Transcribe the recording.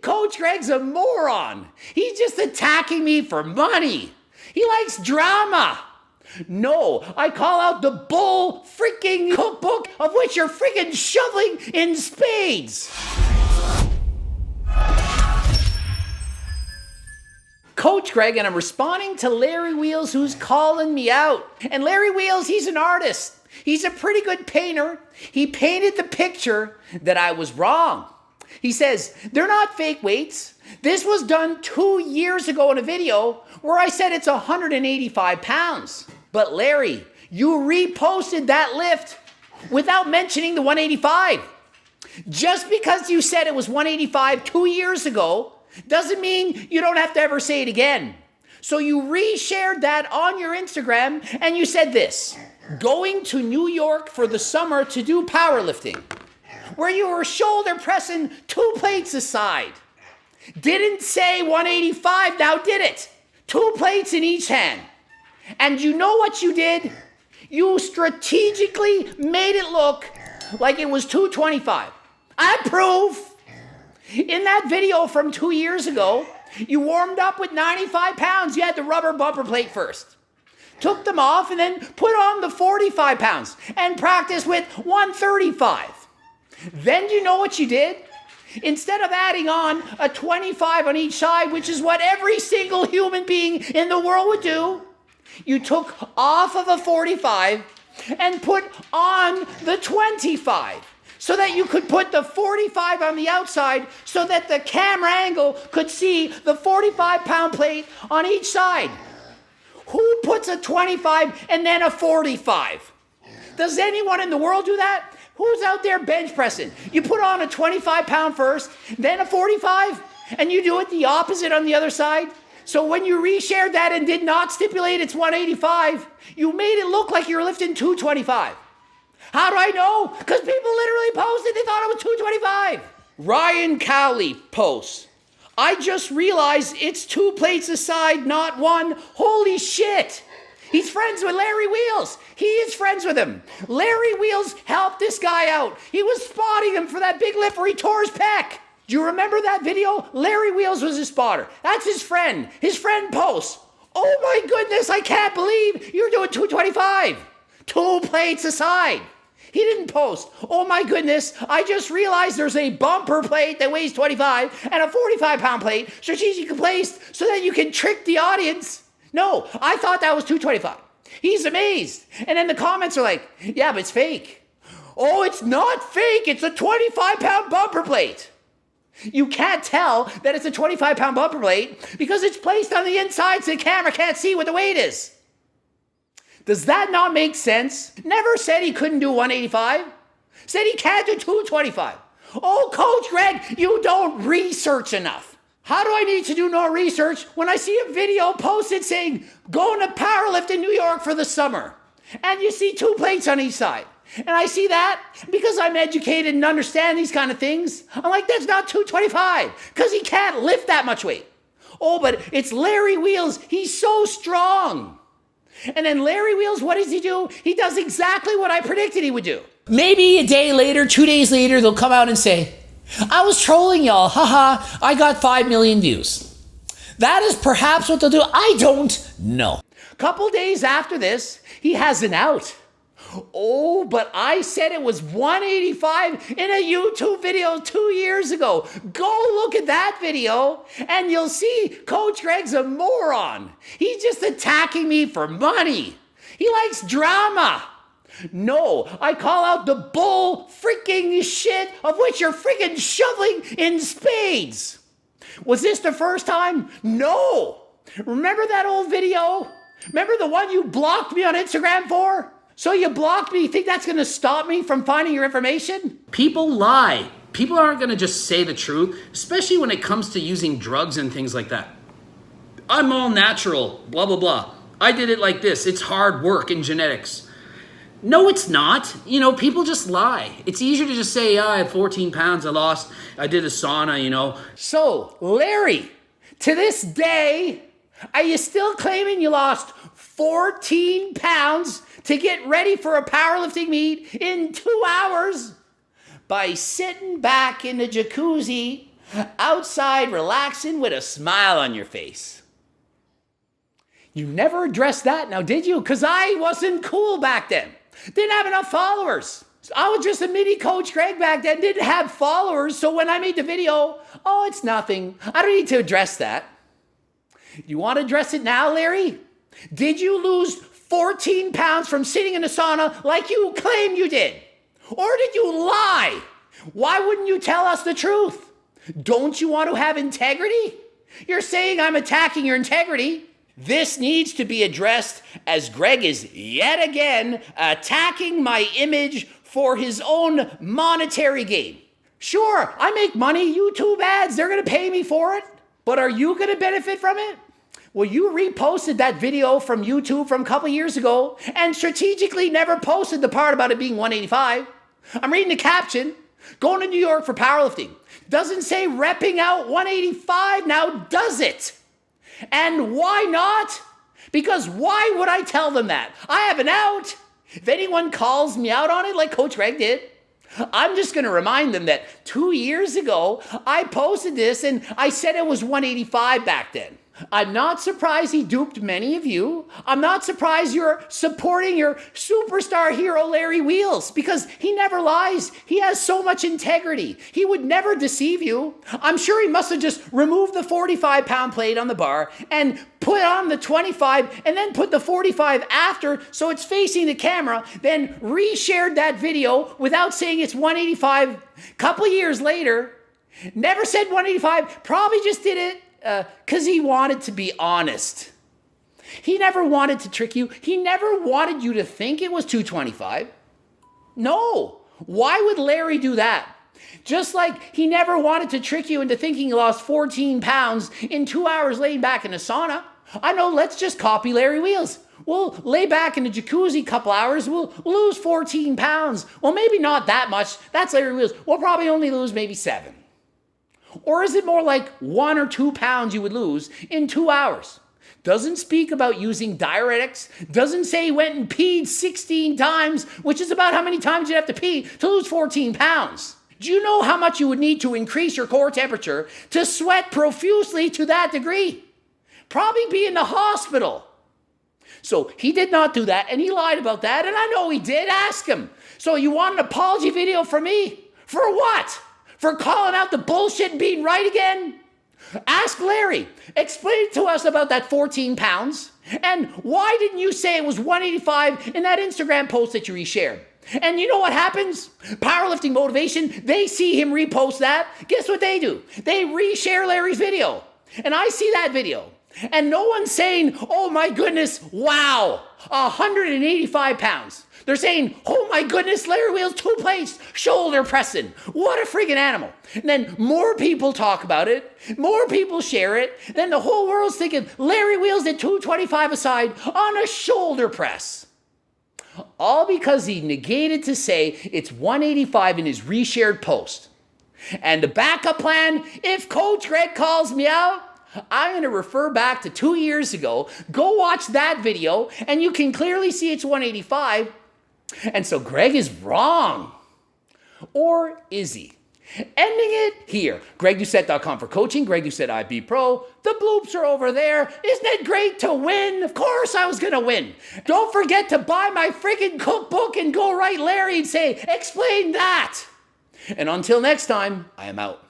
Coach Greg's a moron. He's just attacking me for money. He likes drama. No, I call out the bull freaking cookbook of which you're freaking shoveling in spades. Coach Greg, and I'm responding to Larry Wheels, who's calling me out. And Larry Wheels, he's an artist. He's a pretty good painter. He painted the picture that I was wrong. He says, they're not fake weights. This was done 2 years ago in a video where I said it's 185 pounds. But Larry, you reposted that lift without mentioning the 185. Just because you said it was 185 2 years ago doesn't mean you don't have to ever say it again. So you reshared that on your Instagram and you said this: going to New York for the summer to do powerlifting, where you were shoulder pressing 2 plates aside. Didn't say 185, now did it? 2 plates in each hand. And you know what you did? You strategically made it look like it was 225. I approve. In that video from 2 years ago, you warmed up with 95 pounds. You had the rubber bumper plate first. Took them off and then put on the 45 pounds and practiced with 135. Then you know what you did? Instead of adding on a 25 on each side, which is what every single human being in the world would do, you took off of a 45 and put on the 25. So that you could put the 45 on the outside so that the camera angle could see the 45-pound plate on each side. Who puts a 25 and then a 45? Does anyone in the world do that? Who's out there bench pressing? You put on a 25-pound first, then a 45, and you do it the opposite on the other side? So when you reshared that and did not stipulate it's 185, you made it look like you're lifting 225. How do I know? Because people literally posted they thought it was 225. Ryan Cowley posts, I just realized it's 2 plates aside, not 1. Holy shit. He's friends with Larry Wheels. He is friends with him. Larry Wheels helped this guy out. He was spotting him for that big lift where he tore his pec. Do you remember that video? Larry Wheels was his spotter. That's his friend. His friend posts, oh my goodness, I can't believe you're doing 225. 2 plates aside. He didn't post, oh my goodness, I just realized there's a bumper plate that weighs 25 and a 45-pound plate strategically placed so that you can trick the audience. No, I thought that was 225. He's amazed. And then the comments are like, yeah, but it's fake. Oh, it's not fake. It's a 25-pound bumper plate. You can't tell that it's a 25-pound bumper plate because it's placed on the inside so the camera can't see what the weight is. Does that not make sense? Never said he couldn't do 185. Said he can't do 225. Oh, Coach Greg, you don't research enough. How do I need to do no research when I see a video posted saying, going to powerlift in New York for the summer? And you see 2 plates on each side. And I see that because I'm educated and understand these kind of things. I'm like, that's not 225 because he can't lift that much weight. Oh, but it's Larry Wheels. He's so strong. And then Larry Wheels, what does he do? He does exactly what I predicted he would do. Maybe a day later, 2 days later, they'll come out and say, I was trolling y'all, haha, I got 5 million views. That is perhaps what they'll do. I don't know. Couple days after this, he has an out. Oh, but I said it was 185 in a YouTube video 2 years ago. Go look at that video and you'll see Coach Greg's a moron. He's just attacking me for money. He likes drama. No, I call out the bull freaking shit of which you're freaking shoveling in spades. Was this the first time? No. Remember that old video? Remember the one you blocked me on Instagram for? So you blocked me, you think that's gonna stop me from finding your information? People lie. People aren't gonna just say the truth, especially when it comes to using drugs and things like that. I'm all natural, blah, blah, blah. I did it like this. It's hard work and genetics. No, it's not. You know, people just lie. It's easier to just say, yeah, I have 14 pounds I lost. I did a sauna, you know. So, Larry, to this day, are you still claiming you lost 14 pounds to get ready for a powerlifting meet in 2 hours by sitting back in the jacuzzi outside relaxing with a smile on your face. You never addressed that now, did you? Because I wasn't cool back then. Didn't have enough followers. I was just a mini Coach Greg back then, didn't have followers. So when I made the video, oh, it's nothing. I don't need to address that. You want to address it now, Larry? Did you lose 14 pounds from sitting in a sauna like you claimed you did? Or did you lie? Why wouldn't you tell us the truth? Don't you want to have integrity? You're saying I'm attacking your integrity. This needs to be addressed as Greg is yet again attacking my image for his own monetary gain. Sure, I make money, YouTube ads, they're going to pay me for it. But are you going to benefit from it? Well, you reposted that video from YouTube from a couple years ago and strategically never posted the part about it being 185. I'm reading the caption, going to New York for powerlifting. Doesn't say repping out 185 now, does it? And why not? Because why would I tell them that? I have an out. If anyone calls me out on it like Coach Greg did, I'm just going to remind them that 2 years ago, I posted this and I said it was 185 back then. I'm not surprised he duped many of you. I'm not surprised you're supporting your superstar hero, Larry Wheels, because he never lies. He has so much integrity. He would never deceive you. I'm sure he must have just removed the 45-pound plate on the bar and put on the 25 and then put the 45 after so it's facing the camera, then reshared that video without saying it's 185 a couple years later. Never said 185, probably just did it because he wanted to be honest. He never wanted to trick you. He never wanted you to think it was 225. No. Why would Larry do that? Just like he never wanted to trick you into thinking he lost 14 pounds in 2 hours laying back in a sauna. I know, let's just copy Larry Wheels. We'll lay back in a jacuzzi a couple hours. We'll lose 14 pounds. Well, maybe not that much. That's Larry Wheels. We'll probably only lose maybe 7. Or is it more like 1 or 2 pounds you would lose in 2 hours? Doesn't speak about using diuretics. Doesn't say he went and peed 16 times, which is about how many times you have to pee to lose 14 pounds. Do you know how much you would need to increase your core temperature to sweat profusely to that degree? Probably be in the hospital. So he did not do that, and he lied about that, and I know he did. Ask him. So you want an apology video from me? For what? For calling out the bullshit and being right again? Ask Larry. Explain to us about that 14 pounds. And why didn't you say it was 185 in that Instagram post that you reshared? And you know what happens? Powerlifting Motivation, they see him repost that. Guess what they do? They reshare Larry's video. And I see that video. And no one's saying, oh my goodness, wow, 185 pounds. They're saying, oh my goodness, Larry Wheels, 2 plates, shoulder pressing. What a friggin' animal. And then more people talk about it. More people share it. Then the whole world's thinking, Larry Wheels did 225 aside on a shoulder press. All because he negated to say it's 185 in his reshared post. And the backup plan, if Coach Greg calls me out, I'm going to refer back to 2 years ago. Go watch that video, and you can clearly see it's 185. And so Greg is wrong. Or is he? Ending it here. GregDoucette.com for coaching. Greg Doucette IB Pro. The bloops are over there. Isn't it great to win? Of course I was going to win. Don't forget to buy my friggin' cookbook and go write Larry and say, explain that. And until next time, I am out.